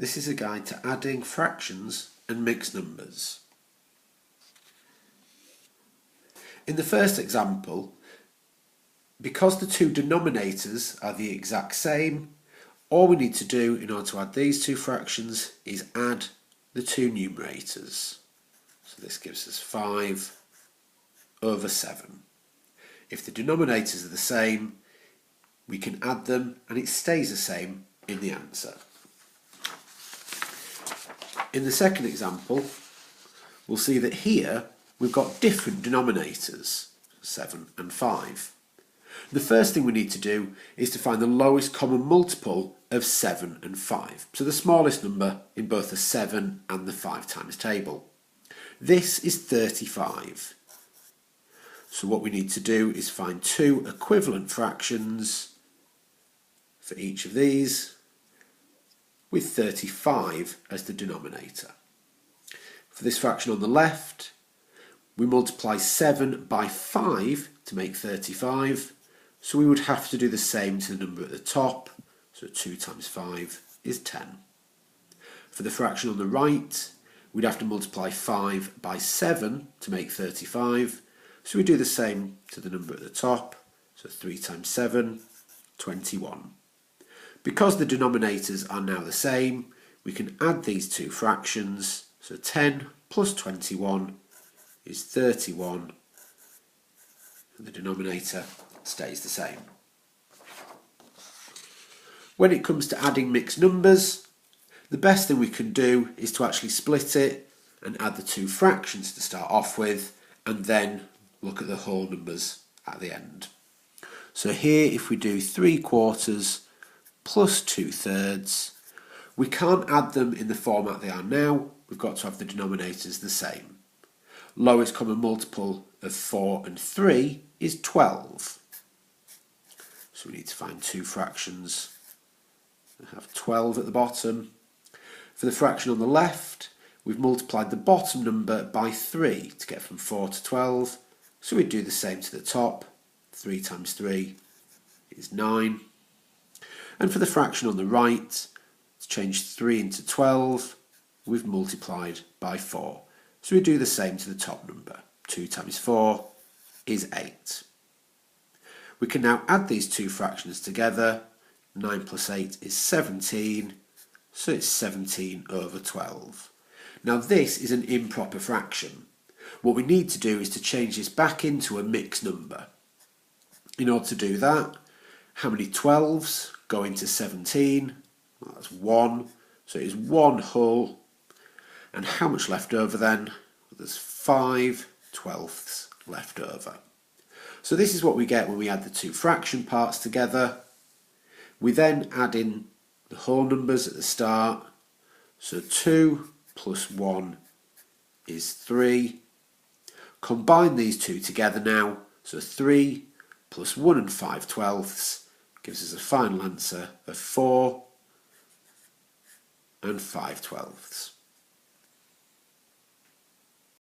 This is a guide to adding fractions and mixed numbers. In the first example, because the two denominators are the exact same, all we need to do in order to add these two fractions is add the two numerators. So this gives us 5 over 7. If the denominators are the same, we can add them and it stays the same in the answer. In the second example, we'll see that here we've got different denominators, 7 and 5. The first thing we need to do is to find the lowest common multiple of 7 and 5, so the smallest number in both the 7 and the 5 times table. This is 35. So what we need to do is find two equivalent fractions for each of these, with 35 as the denominator. For this fraction on the left, we multiply 7 by 5 to make 35, so we would have to do the same to the number at the top, so 2 times 5 is 10. For the fraction on the right, we'd have to multiply 5 by 7 to make 35, so we do the same to the number at the top, so 3 times 7, 21. Because the denominators are now the same, we can add these two fractions, so 10 plus 21 is 31, and the denominator stays the same. When it comes to adding mixed numbers, the best thing we can do is to actually split it and add the two fractions to start off with, and then look at the whole numbers at the end. So here, if we do 3/4 plus 2/3, we can't add them in the format they are now, we've got to have the denominators the same. Lowest common multiple of 4 and 3 is 12. So we need to find two fractions that have 12 at the bottom. For the fraction on the left, we've multiplied the bottom number by 3 to get from 4 to 12, so we do the same to the top. 3 times 3 is 9. And for the fraction on the right, to change 3 into 12, we've multiplied by 4. So we do the same to the top number. 2 times 4 is 8. We can now add these two fractions together. 9 plus 8 is 17, so it's 17 over 12. Now this is an improper fraction. What we need to do is to change this back into a mixed number. In order to do that, how many 12s go into 17? Well, that's 1, so it is 1 whole. And how much left over then? Well, there's 5 twelfths left over. So this is what we get when we add the two fraction parts together. We then add in the whole numbers at the start. So 2 plus 1 is 3. Combine these two together now. So 3 plus 1 and 5 twelfths gives us a final answer of 4 and 5 twelfths.